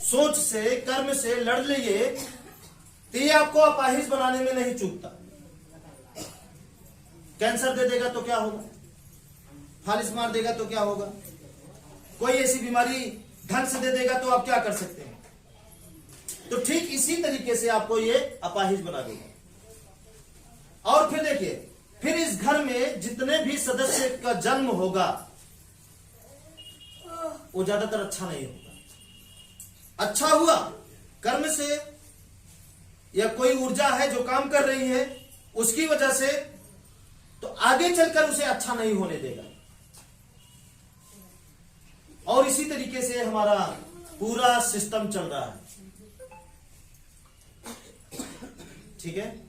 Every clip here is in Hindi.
सोच से, कर्म से लड़ लिए तो ये आपको अपाहिज बनाने में नहीं चूकता। कैंसर दे देगा तो क्या होगा, फालिस मार देगा तो क्या होगा, कोई ऐसी बीमारी ढंग से दे देगा तो आप क्या कर सकते हैं। तो ठीक इसी तरीके से आपको ये अपाहिज बना देगा। और फिर देखिए, फिर इस घर में जितने भी सदस्य का जन्म होगा वो ज्यादातर अच्छा नहीं होगा। अच्छा हुआ कर्म से या कोई ऊर्जा है जो काम कर रही है उसकी वजह से, तो आगे चलकर उसे अच्छा नहीं होने देगा। और इसी तरीके से हमारा पूरा सिस्टम चल रहा है। ठीक है,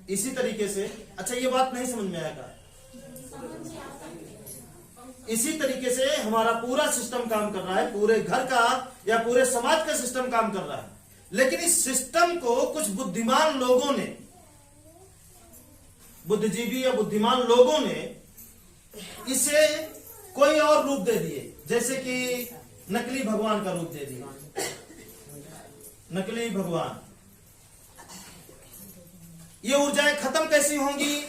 इसी तरीके से। अच्छा, ये बात नहीं समझ में आएगा। इसी तरीके से हमारा पूरा सिस्टम काम कर रहा है, पूरे घर का या पूरे समाज का सिस्टम काम कर रहा है। लेकिन इस सिस्टम को कुछ बुद्धिमान लोगों ने, बुद्धिजीवी या बुद्धिमान लोगों ने इसे कोई और रूप दे दिए, जैसे कि नकली भगवान का रूप दे दिया। नकली भगवान, ये ऊर्जाएं खत्म कैसी होंगी?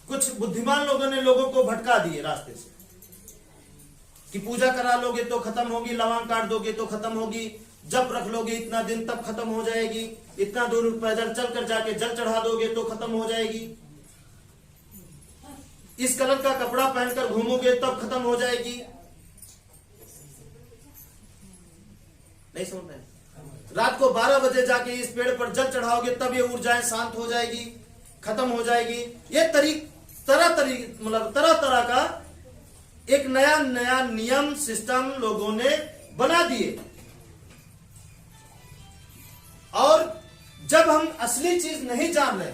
कुछ बुद्धिमान लोगों ने लोगों को भटका दिए रास्ते से कि पूजा करा लोगे तो खत्म होगी, लवांग काट दोगे तो खत्म होगी, जब रख लोगे इतना दिन तब खत्म हो जाएगी, इतना दूर पैदल चल कर जाके जल चढ़ा दोगे तो खत्म हो जाएगी, इस कलर का कपड़ा पहनकर घूमोगे तब खत्म हो जाएगी। नहीं समझ रहे? रात को 12 बजे जाके इस पेड़ पर जल चढ़ाओगे तब ये ऊर्जाएं शांत हो जाएगी, खत्म हो जाएगी। ये तरह तरह का एक नया नया नियम सिस्टम लोगों ने बना दिए। और जब हम असली चीज नहीं जान रहे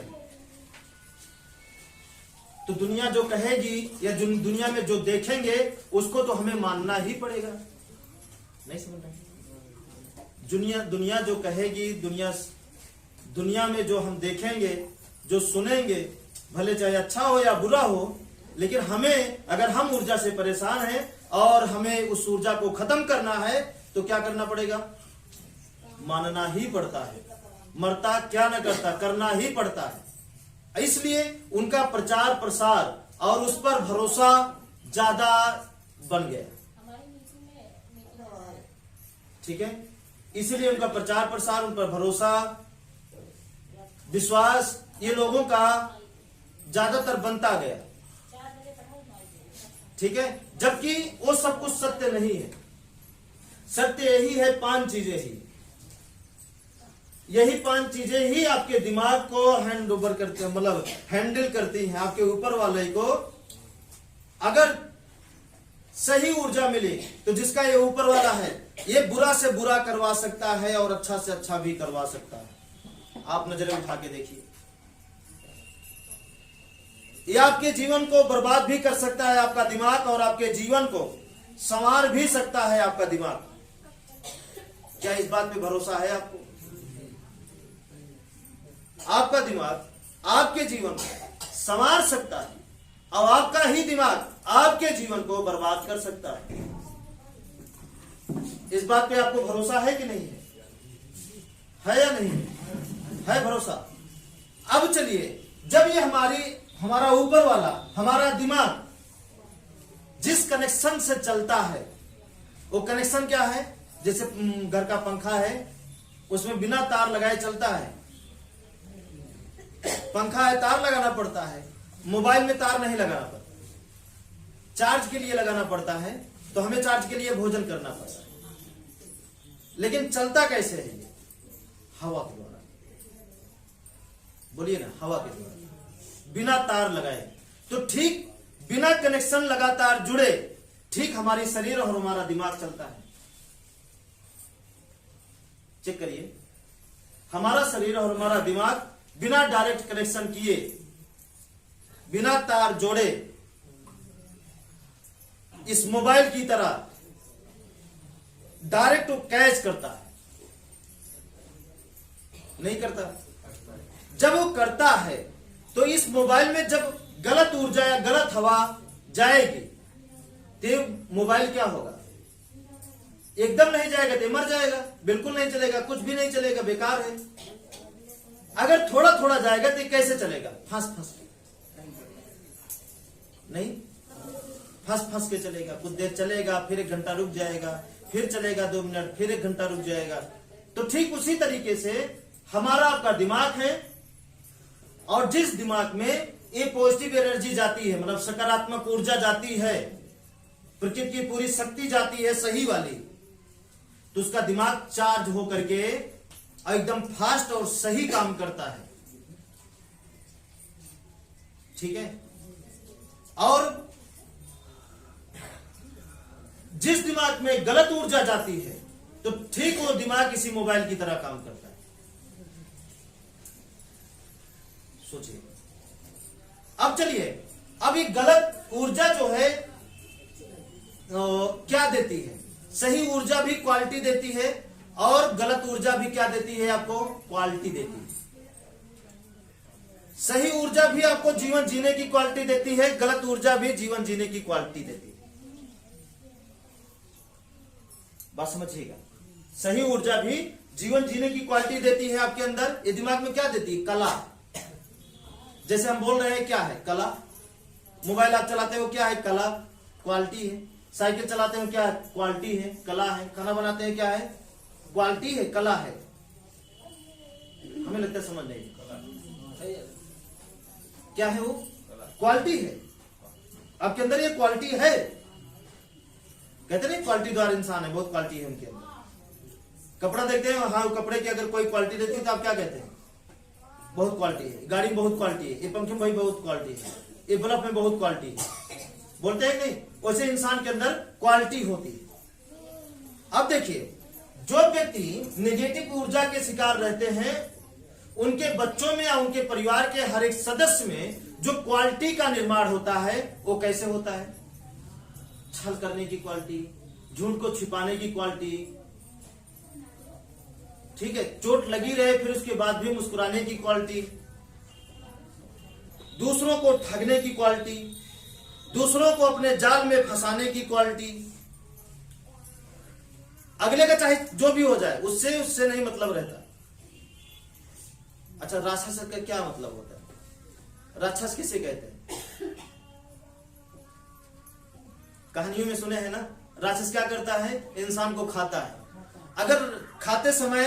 तो दुनिया जो कहेगी या जो दुनिया में जो देखेंगे उसको तो हमें मानना ही पड़ेगा। नहीं समझ रहे? दुनिया जो कहेगी, दुनिया में जो हम देखेंगे, जो सुनेंगे, भले चाहे अच्छा हो या बुरा हो, लेकिन हमें, अगर हम ऊर्जा से परेशान हैं और हमें उस ऊर्जा को खत्म करना है तो क्या करना पड़ेगा? मानना ही पड़ता है। मरता क्या न करता, करना ही पड़ता है। इसलिए उनका प्रचार प्रसार और उस पर भरोसा ज्यादा बन गया। ठीक है, इसीलिए उनका प्रचार प्रसार, उन पर भरोसा, विश्वास, ये लोगों का ज्यादातर बनता गया। ठीक है, जबकि वो सब कुछ सत्य नहीं है। सत्य यही है, 5 चीजें ही, यही 5 चीजें ही आपके दिमाग को हैंड ओवर करते हैं, मतलब हैंडल करती हैं। आपके ऊपर वाले को अगर सही ऊर्जा मिले तो जिसका ये ऊपर वाला है, ये बुरा से बुरा करवा सकता है और अच्छा से अच्छा भी करवा सकता है। आप नजरें उठा के देखिए, ये आपके जीवन को बर्बाद भी कर सकता है आपका दिमाग, और आपके जीवन को संवार भी सकता है आपका दिमाग। क्या इस बात पे भरोसा है आपको? आपका दिमाग आपके जीवन को संवार सकता है और आपका ही दिमाग आपके जीवन को बर्बाद कर सकता है। इस बात पे आपको भरोसा है कि नहीं है या नहीं है भरोसा? अब चलिए, जब ये हमारा ऊपर वाला, हमारा दिमाग जिस कनेक्शन से चलता है, वो कनेक्शन क्या है? जैसे घर का पंखा है, उसमें बिना तार लगाए चलता है। पंखा है, तार लगाना पड़ता है। मोबाइल में तार नहीं लगाना पड़ता, चार्ज के लिए लगाना पड़ता है, तो हमें चार्ज के लिए भोजन करना पड़ता है। लेकिन चलता कैसे है ये? हवा के द्वारा। बोलिए ना, हवा के द्वारा, बिना तार लगाए। तो ठीक बिना कनेक्शन लगातार जुड़े, ठीक हमारी शरीर और हमारा दिमाग चलता है। चेक करिए, हमारा शरीर और हमारा दिमाग बिना डायरेक्ट कनेक्शन किए, बिना तार जोड़े, इस मोबाइल की तरह डायरेक्ट कैच करता है, नहीं करता? जब वो करता है तो इस मोबाइल में जब गलत ऊर्जा या गलत हवा जाएगी तो मोबाइल क्या होगा? एकदम नहीं जाएगा तो मर जाएगा, बिल्कुल नहीं चलेगा, कुछ भी नहीं चलेगा, बेकार है। अगर थोड़ा थोड़ा जाएगा तो कैसे चलेगा? फंस फंस के नहीं, फंस फंस के चलेगा। कुछ देर चलेगा, फिर 1 घंटा रुक जाएगा, फिर चलेगा 2 मिनट, फिर 1 घंटा रुक जाएगा। तो ठीक उसी तरीके से हमारा आपका दिमाग है, और जिस दिमाग में ये पॉजिटिव एनर्जी जाती है, मतलब सकारात्मक ऊर्जा जाती है, प्रकृति की पूरी शक्ति जाती है सही वाली, तो उसका दिमाग चार्ज होकर के एकदम फास्ट और सही काम करता है। ठीक है। और जिस दिमाग में गलत ऊर्जा जाती है तो ठीक वो दिमाग इसी मोबाइल की तरह काम करता है। सोचिए। अब चलिए, अब ये गलत ऊर्जा जो है क्या देती है? सही ऊर्जा भी क्वालिटी देती है, और गलत ऊर्जा भी क्या देती है? आपको क्वालिटी देती है। सही ऊर्जा भी आपको जीवन जीने की क्वालिटी देती है, गलत ऊर्जा भी जीवन जीने की क्वालिटी देती है। बात समझिएगा। सही ऊर्जा भी जीवन जीने की क्वालिटी देती है आपके अंदर। ये दिमाग में क्या देती है? कला। जैसे हम बोल रहे हैं, क्या है? कला। मोबाइल आप चलाते हो, क्या है? कला, क्वालिटी है। साइकिल चलाते हो, क्या है? क्वालिटी है, कला है। खाना बनाते हैं, क्या है? क्वालिटी है, कला है। हमें लगता है समझ नहीं। क्या है वो? क्वालिटी है। आपके अंदर ये क्वालिटी है। कहते नहीं क्वालिटी द्वारा इंसान है, बहुत क्वालिटी है उनके अंदर। कपड़ा देखते हैं, हाँ, कपड़े की अगर कोई क्वालिटी देती है तो आप क्या कहते हैं? बहुत क्वालिटी है। गाड़ी में बहुत क्वालिटी है, ये पंखे में भाई बहुत क्वालिटी है, ये बल्ब में बहुत क्वालिटी है, बोलते हैं नहीं? वैसे इंसान के अंदर क्वालिटी होती है। अब देखिए, जो व्यक्ति नेगेटिव ऊर्जा के शिकार रहते हैं, उनके बच्चों में या उनके परिवार के हर एक सदस्य में जो क्वालिटी का निर्माण होता है, वो कैसे होता है? छल करने की क्वालिटी, झूठ को छिपाने की क्वालिटी, ठीक है, चोट लगी रहे फिर उसके बाद भी मुस्कुराने की क्वालिटी, दूसरों को ठगने की क्वालिटी, दूसरों को अपने जाल में फंसाने की क्वालिटी, अगले का चाहे जो भी हो जाए उससे नहीं मतलब रहता। अच्छा, राक्षस का क्या मतलब होता है? राक्षस किसे कहते हैं? कहानियों में सुने हैं ना, राक्षस क्या करता है? इंसान को खाता है। अगर खाते समय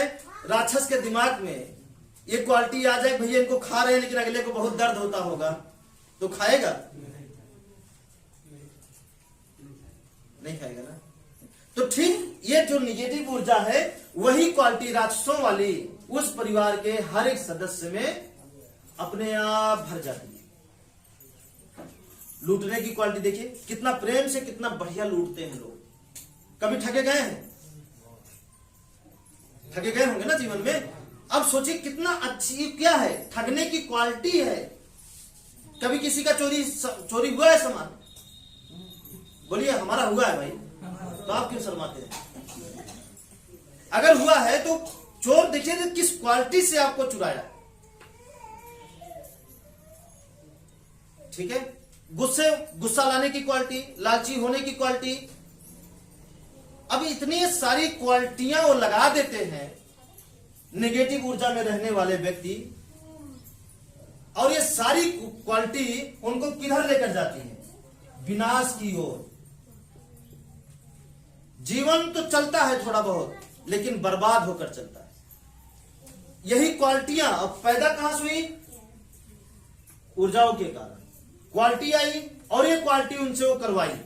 राक्षस के दिमाग में ये क्वालिटी आ जाए, भैया इनको खा रहे हैं लेकिन अगले को बहुत दर्द होता होगा, तो खाएगा? नहीं खाएगा ना। तो ठीक ये जो निगेटिव ऊर्जा है, वही क्वालिटी राक्षसों वाली उस परिवार के हर एक सदस्य में अपने आप भर जाती है। लूटने की क्वालिटी देखिए, कितना प्रेम से कितना बढ़िया लूटते हैं लोग। कभी ठगे गए हैं? ठगे गए होंगे ना जीवन में। अब सोचिए कितना अच्छी क्या है, ठगने की क्वालिटी है। कभी किसी का चोरी हुआ है सामान? बोलिए हमारा हुआ है भाई, तो आप क्यों शर्माते हैं? अगर हुआ है तो चोर देखिए तो किस क्वालिटी से आपको चुराया। ठीक है, गुस्सा लाने की क्वालिटी, लालची होने की क्वालिटी। अब इतनी सारी क्वालिटियां वो लगा देते हैं नेगेटिव ऊर्जा में रहने वाले व्यक्ति, और ये सारी क्वालिटी उनको किधर लेकर जाती है? विनाश की ओर। जीवन तो चलता है थोड़ा बहुत, लेकिन बर्बाद होकर चलता है। यही क्वालिटियां अब पैदा कहां से हुई? ऊर्जाओं के कारण क्वालिटी आई, और ये क्वालिटी उनसे वो करवाई।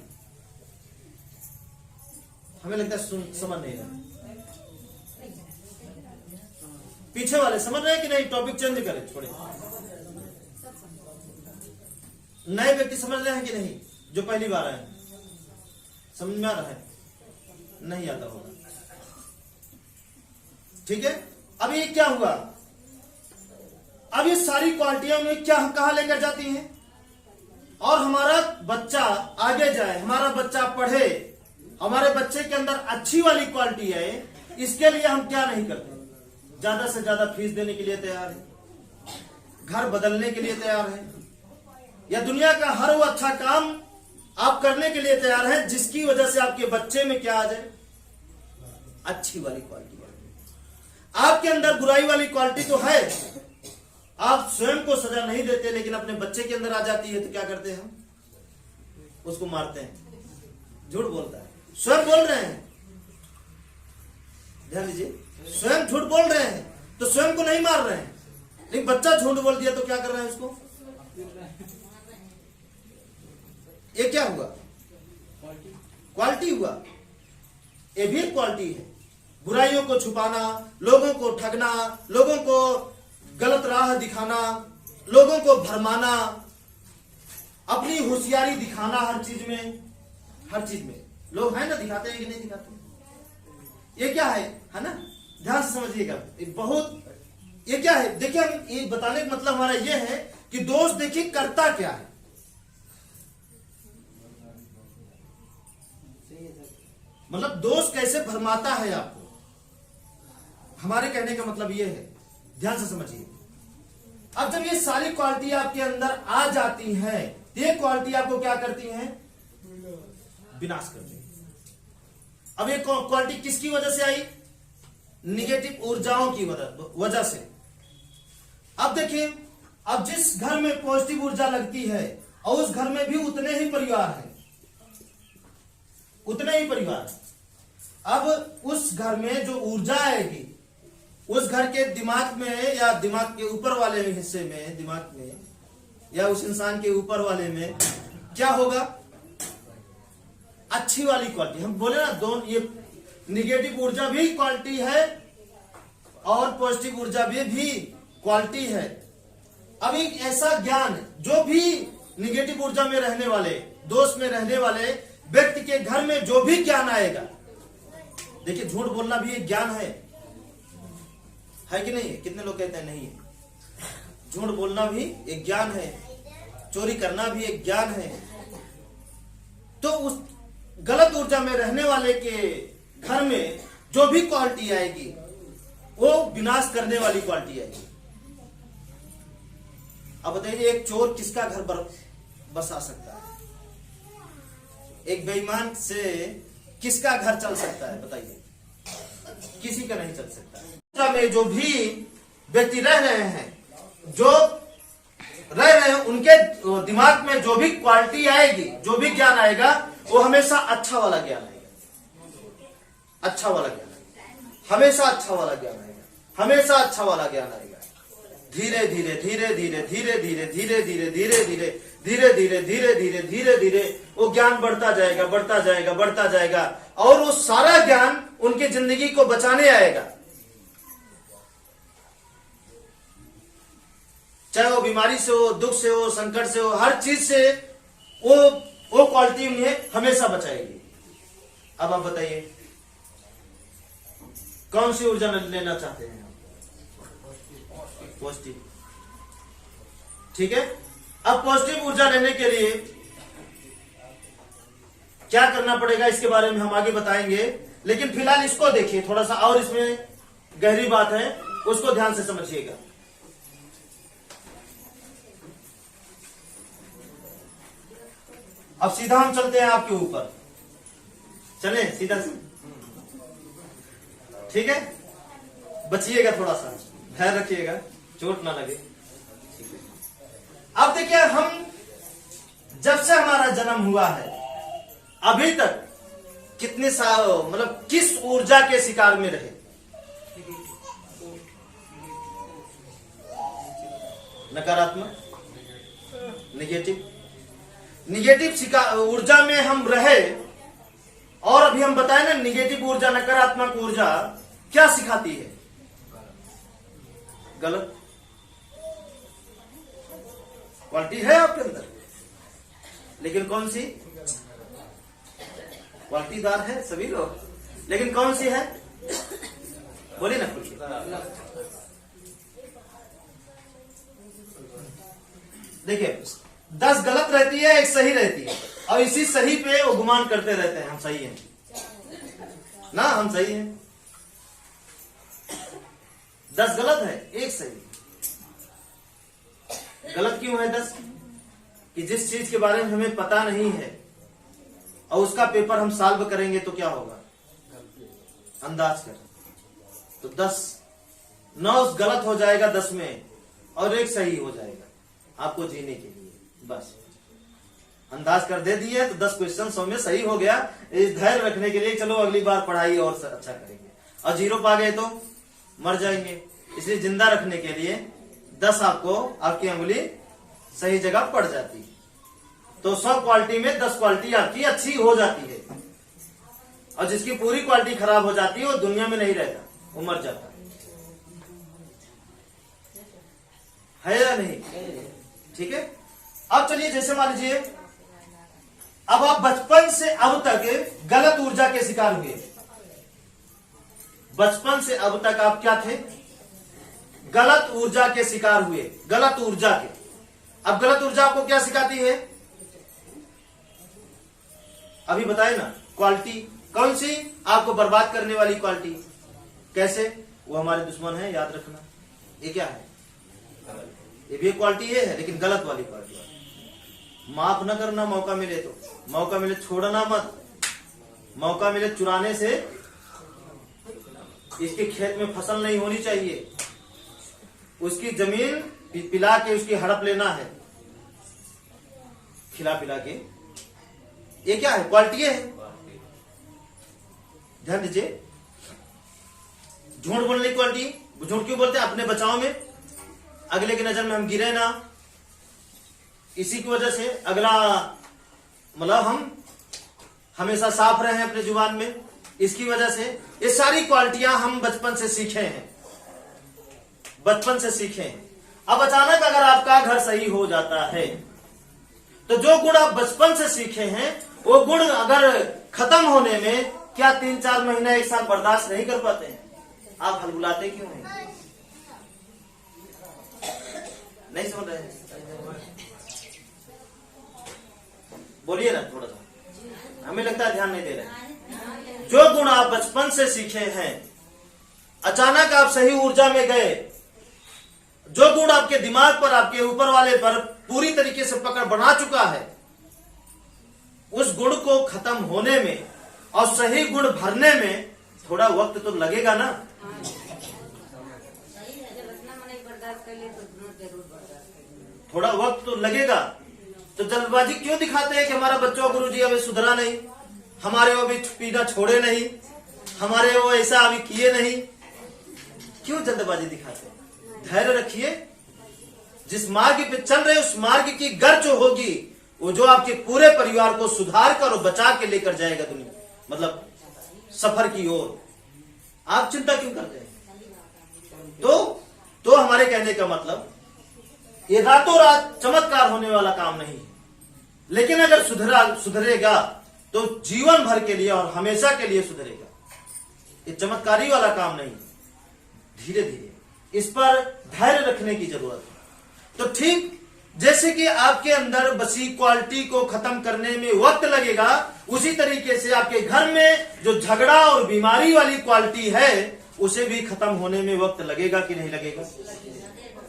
हमें लगता है समझ नहीं रहा। पीछे वाले समझ रहे हैं कि नहीं? टॉपिक चेंज करें, छोड़े। नए व्यक्ति समझ रहे हैं कि नहीं? जो पहली बार आए समझ में आ रहा है? नहीं आता होगा। ठीक है, अब ये क्या हुआ? अब ये सारी क्वालिटियां में क्या कहां लेकर जाती हैं? और हमारा बच्चा आगे जाए, हमारा बच्चा पढ़े, हमारे बच्चे के अंदर अच्छी वाली क्वालिटी है, इसके लिए हम क्या नहीं करते? ज्यादा से ज्यादा फीस देने के लिए तैयार है, घर बदलने के लिए तैयार है, या दुनिया का हर वो अच्छा काम आप करने के लिए तैयार है जिसकी वजह से आपके बच्चे में क्या आ जाए? अच्छी वाली क्वालिटी है। आपके अंदर बुराई वाली क्वालिटी तो है, आप स्वयं को सजा नहीं देते, लेकिन अपने बच्चे के अंदर आ जाती है तो क्या करते हैं हम? उसको मारते हैं। झूठ बोलता है, स्वयं बोल रहे हैं, ध्यान दीजिए, स्वयं झूठ बोल रहे हैं तो स्वयं को नहीं मार रहे हैं, लेकिन बच्चा झूठ बोल दिया तो क्या कर रहे हैं उसको? ये क्या हुआ? क्वालिटी हुआ। ये भी क्वालिटी है। बुराइयों को छुपाना, लोगों को ठगना, लोगों को गलत राह दिखाना, लोगों को भरमाना, अपनी होशियारी दिखाना हर चीज में, हर चीज में लोग हैं ना, दिखाते हैं कि नहीं दिखाते? ये क्या है ना? ध्यान से समझिएगा। ये क्या है? देखिए, हम ये बताने का मतलब हमारा ये है कि दोष देखिए करता क्या है। मतलब दोष कैसे भरमाता है आपको, हमारे कहने का मतलब ये है। ध्यान से समझिए। अब जब ये सारी क्वालिटी आपके अंदर आ जाती है, ये क्वालिटी आपको क्या करती है? विनाश करती है। अब ये क्वालिटी किसकी वजह से आई? निगेटिव ऊर्जाओं की वजह से। अब देखिए, अब जिस घर में पॉजिटिव ऊर्जा लगती है और उस घर में भी उतने ही परिवार हैं, उतने ही परिवार। अब उस घर में जो ऊर्जा आएगी, उस घर के दिमाग में या दिमाग के ऊपर वाले हिस्से में, दिमाग में या उस इंसान के ऊपर वाले में क्या होगा? अच्छी वाली क्वालिटी। हम बोले ना, दोनों, ये निगेटिव ऊर्जा भी क्वालिटी है और पॉजिटिव ऊर्जा भी क्वालिटी है। अब एक ऐसा ज्ञान, जो भी निगेटिव ऊर्जा में रहने वाले, दोष में रहने वाले व्यक्ति के घर में जो भी ज्ञान आएगा, देखिए झूठ बोलना भी एक ज्ञान है कि नहीं है? कितने लोग कहते हैं नहीं है? झूठ बोलना भी एक ज्ञान है, चोरी करना भी एक ज्ञान है। तो उस गलत ऊर्जा में रहने वाले के घर में जो भी क्वालिटी आएगी, वो विनाश करने वाली क्वालिटी आएगी। अब बताइए, एक चोर किसका घर बसा सकता है? एक बेईमान से किसका घर चल सकता है? बताइए, किसी का नहीं चल सकता है। में जो भी व्यक्ति रह रहे हैं, जो रह रहे हैं, उनके दिमाग में जो भी क्वालिटी आएगी, जो भी ज्ञान आएगा, वो हमेशा अच्छा वाला ज्ञान आएगा। अच्छा वाला ज्ञान, हमेशा अच्छा वाला ज्ञान आएगा, हमेशा अच्छा वाला ज्ञान आएगा। धीरे धीरे धीरे धीरे धीरे धीरे धीरे धीरे धीरे धीरे धीरे धीरे धीरे धीरे धीरे धीरे वो ज्ञान बढ़ता जाएगा, बढ़ता जाएगा, बढ़ता जाएगा, और वो सारा ज्ञान उनकी जिंदगी को बचाने आएगा। चाहे वो बीमारी से हो, दुख से हो, संकट से हो, हर चीज से वो क्वालिटी उन्हें हमेशा बचाएगी। अब आप बताइए, कौन सी ऊर्जा लेना चाहते हैं? पॉजिटिव। ठीक है। अब पॉजिटिव ऊर्जा लेने के लिए क्या करना पड़ेगा, इसके बारे में हम आगे बताएंगे, लेकिन फिलहाल इसको देखिए, थोड़ा सा और इसमें गहरी बात है, उसको ध्यान से समझिएगा। अब सीधा हम चलते हैं आपके ऊपर, चले सीधा से, ठीक है। बचिएगा, थोड़ा सा ध्यान रखिएगा, चोट ना लगे। अब देखिए, हम जब से हमारा जन्म हुआ है अभी तक कितने साल, मतलब किस ऊर्जा के शिकार में रहे? नकारात्मक, निगेटिव। निगेटिव ऊर्जा में हम रहे, और अभी हम बताए ना, निगेटिव ऊर्जा, नकारात्मक ऊर्जा क्या सिखाती है? गलत क्वालिटी है आपके अंदर, लेकिन कौन सी क्वालिटीदार है? सभी लोग, लेकिन कौन सी है? बोलिए ना कुछ। देखिए, 10 गलत रहती है, एक सही रहती है, और इसी सही पे वो गुमान करते रहते हैं हम सही हैं ना, हम सही हैं। 10 गलत है, एक सही। गलत क्यों है 10? कि जिस चीज के बारे में हमें पता नहीं है और उसका पेपर हम सॉल्व करेंगे तो क्या होगा? अंदाज कर, तो 9 गलत हो जाएगा 10 में और 1 सही हो जाएगा आपको जीने के लिए। बस अंदाज कर दे दिए तो 10 क्वेश्चन 100 में सही हो गया। इस धैर्य रखने के लिए चलो अगली बार पढ़ाई और अच्छा करेंगे, और 0 पा गए तो मर जाएंगे। इसलिए जिंदा रखने के लिए 10 आपको आपकी अंगुली सही जगह पड़ जाती है, तो 100 क्वालिटी में 10 क्वालिटी आपकी अच्छी हो जाती है। और जिसकी पूरी क्वालिटी खराब हो जाती है वो दुनिया में नहीं रहता, वो मर जाता है या नहीं? ठीक है। अब चलिए, जैसे मान लीजिए अब आप बचपन से अब तक गलत ऊर्जा के शिकार हुए। बचपन से अब तक आप क्या थे? गलत ऊर्जा के शिकार हुए, गलत ऊर्जा के। अब गलत ऊर्जा आपको क्या सिखाती है? अभी बताए ना, क्वालिटी कौन सी आपको बर्बाद करने वाली क्वालिटी। कैसे? वो हमारे दुश्मन है, याद रखना। ये क्या है? ये भी क्वालिटी ये है, लेकिन गलत वाली क्वालिटी। माफ न करना, मौका मिले तो, मौका मिले छोड़ना मत, मौका मिले चुराने से इसके खेत में फसल नहीं होनी चाहिए, उसकी जमीन पिला के उसकी हड़प लेना है, खिला पिला के। ये क्या है? क्वालिटी है। ध्यान दीजिए, झूठ बोलने की क्वालिटी। झूठ क्यों बोलते हैं? अपने बचाव में, अगले की नजर में हम गिरे ना, इसी की वजह से अगला मतलब हम हमेशा साफ रहे हैं अपने जुबान में, इसकी वजह से ये सारी क्वालिटियां हम बचपन से सीखे हैं, बचपन से सीखे हैं। अब अचानक अगर आपका घर सही हो जाता है तो जो गुण आप बचपन से सीखे हैं वो गुण अगर खत्म होने में क्या 3-4 महीना 1 साल बर्दाश्त नहीं कर पाते हैं? आप हलबुलाते क्यों हैं? नहीं समझ रहे हैं? बोलिए ना थोड़ा सा, हमें लगता है ध्यान नहीं दे रहे। जो गुण आप बचपन से सीखे हैं, अचानक आप सही ऊर्जा में गए, जो गुण आपके दिमाग पर, आपके ऊपर वाले पर पूरी तरीके से पकड़ बना चुका है, उस गुण को खत्म होने में और सही गुण भरने में थोड़ा वक्त तो लगेगा ना। थोड़ा वक्त तो लगेगा। तो जल्दबाजी क्यों दिखाते हैं कि हमारा बच्चों गुरुजी अभी सुधरा नहीं, हमारे वो अभी पीना छोड़े नहीं, हमारे वो ऐसा अभी किए नहीं? क्यों जल्दबाजी दिखाते हैं? धैर्य रखिए। जिस मार्ग पे चल रहे उस मार्ग की गर जो होगी वो जो आपके पूरे परिवार को सुधार कर और बचा के लेकर जाएगा दुनिया, मतलब सफर की ओर। आप चिंता क्यों करते हैं? तो हमारे कहने का मतलब ये रातों रात चमत्कार होने वाला काम नहीं है, लेकिन अगर सुधरेगा तो जीवन भर के लिए और हमेशा के लिए सुधरेगा। ये चमत्कारी वाला काम नहीं, धीरे धीरे इस पर धैर्य रखने की जरूरत है। तो ठीक जैसे कि आपके अंदर बसी क्वालिटी को खत्म करने में वक्त लगेगा, उसी तरीके से आपके घर में जो झगड़ा और बीमारी वाली क्वालिटी है उसे भी खत्म होने में वक्त लगेगा कि नहीं लगेगा?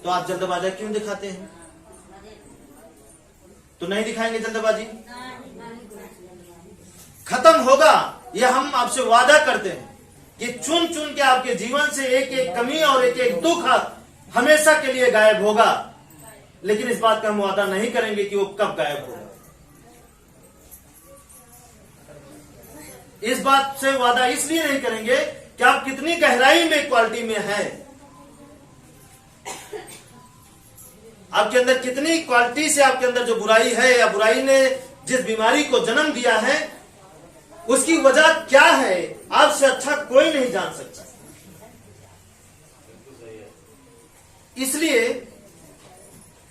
तो आप जल्दबाजी क्यों दिखाते हैं? तो नहीं दिखाएंगे जल्दबाजी, खत्म होगा। यह हम आपसे वादा करते हैं कि चुन चुन के आपके जीवन से एक एक कमी और एक एक दुख हमेशा के लिए गायब होगा, लेकिन इस बात का हम वादा नहीं करेंगे कि वो कब गायब होगा। इस बात से वादा इसलिए नहीं करेंगे कि आप कितनी गहराई में क्वालिटी में है, आपके अंदर कितनी क्वालिटी से आपके अंदर जो बुराई है या बुराई ने जिस बीमारी को जन्म दिया है उसकी वजह क्या है, आपसे अच्छा कोई नहीं जान सकता।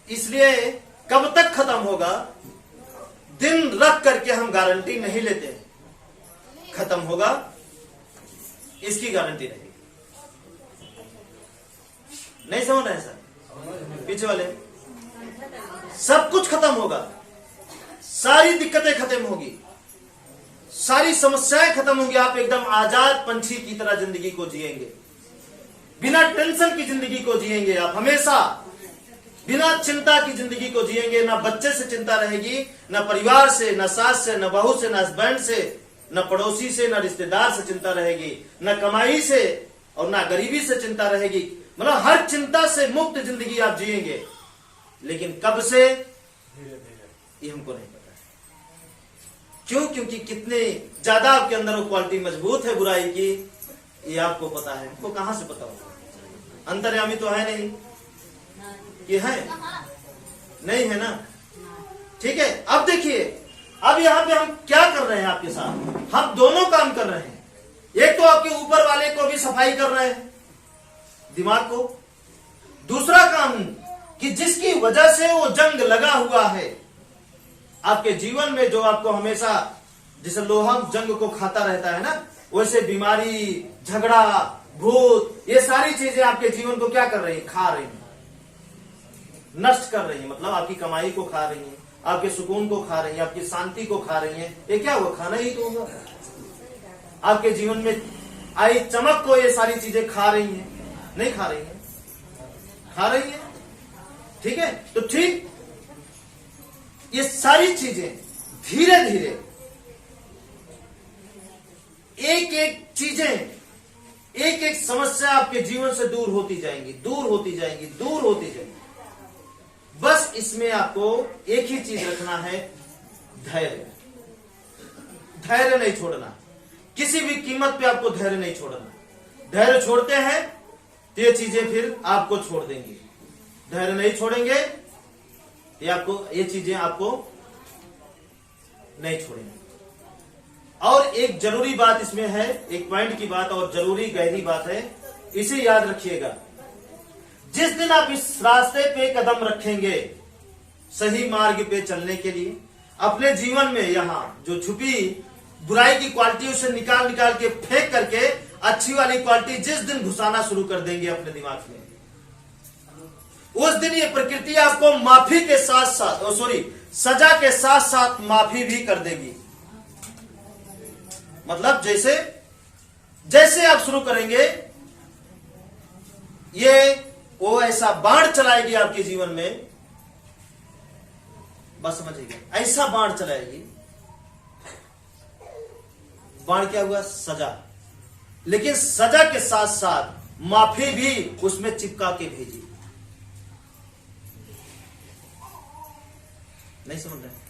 इसलिए कब तक खत्म होगा दिन रख करके हम गारंटी नहीं लेते। खत्म होगा इसकी गारंटी रहेगी। नहीं समझ रहे सर? पीछे वाले सब कुछ खत्म होगा, सारी दिक्कतें खत्म होगी, सारी समस्याएं खत्म होंगी। आप एकदम आजाद पंछी की तरह जिंदगी को जिएंगे, बिना टेंशन की जिंदगी को जिएंगे। आप हमेशा बिना चिंता की जिंदगी को जिएंगे। ना बच्चे से चिंता रहेगी, ना परिवार से, ना सास से, ना बहू से, ना हस्बैंड से, न पड़ोसी से, न रिश्तेदार से चिंता रहेगी, न कमाई से और न गरीबी से चिंता रहेगी। मतलब हर चिंता से मुक्त जिंदगी आप जिएंगे। लेकिन कब से, ये हमको नहीं पता है। क्यों? क्योंकि कितने ज्यादा आपके अंदर वो क्वालिटी मजबूत है बुराई की, ये आपको पता है। हमको कहां से पता होगा? अंतर्यामी तो है नहीं, ये है नहीं, है ना? ठीक है। अब देखिए, अब यहां पे हम क्या कर रहे हैं आपके साथ? हम दोनों काम कर रहे हैं। एक तो आपके ऊपर वाले को भी सफाई कर रहे हैं, दिमाग को। दूसरा काम कि जिसकी वजह से वो जंग लगा हुआ है आपके जीवन में, जो आपको हमेशा, जैसे लोहा जंग को खाता रहता है ना, वैसे बीमारी, झगड़ा, भूत, ये सारी चीजें आपके जीवन को क्या कर रही है? खा रही है, नष्ट कर रही है। मतलब आपकी कमाई को खा रही है, आपके सुकून को खा रही है, आपकी शांति को खा रही है। ये क्या हुआ? खाना ही तो होगा। आपके जीवन में आई चमक को ये सारी चीजें खा रही हैं, नहीं खा रही हैं? खा रही हैं। ठीक है। तो ठीक ये सारी चीजें धीरे धीरे एक एक चीजें, एक एक समस्या आपके जीवन से दूर होती जाएंगी, दूर होती जाएंगी, दूर होती जाएंगी। बस इसमें आपको एक ही चीज रखना है, धैर्य। धैर्य नहीं छोड़ना, किसी भी कीमत पे आपको धैर्य नहीं छोड़ना। धैर्य छोड़ते हैं तो ये चीजें फिर आपको छोड़ देंगी। धैर्य नहीं छोड़ेंगे ये चीजें आपको नहीं छोड़ेंगी। और एक जरूरी बात इसमें है, एक पॉइंट की बात और जरूरी गहरी बात है, इसे याद रखिएगा। जिस दिन आप इस रास्ते पे कदम रखेंगे सही मार्ग पे चलने के लिए, अपने जीवन में यहां जो छुपी बुराई की क्वालिटी उसे निकाल निकाल के फेंक करके अच्छी वाली क्वालिटी जिस दिन घुसाना शुरू कर देंगे अपने दिमाग में, उस दिन ये प्रकृति आपको माफी के साथ साथ, सजा के साथ साथ माफी भी कर देगी। मतलब जैसे जैसे आप शुरू करेंगे, ये वो ऐसा बाढ़ चलाएगी आपके जीवन में, बस समझिएगा, ऐसा बाढ़ चलाएगी। बाढ़ क्या हुआ? सजा। लेकिन सजा के साथ साथ माफी भी उसमें चिपका के भेजी। नहीं समझ रहे?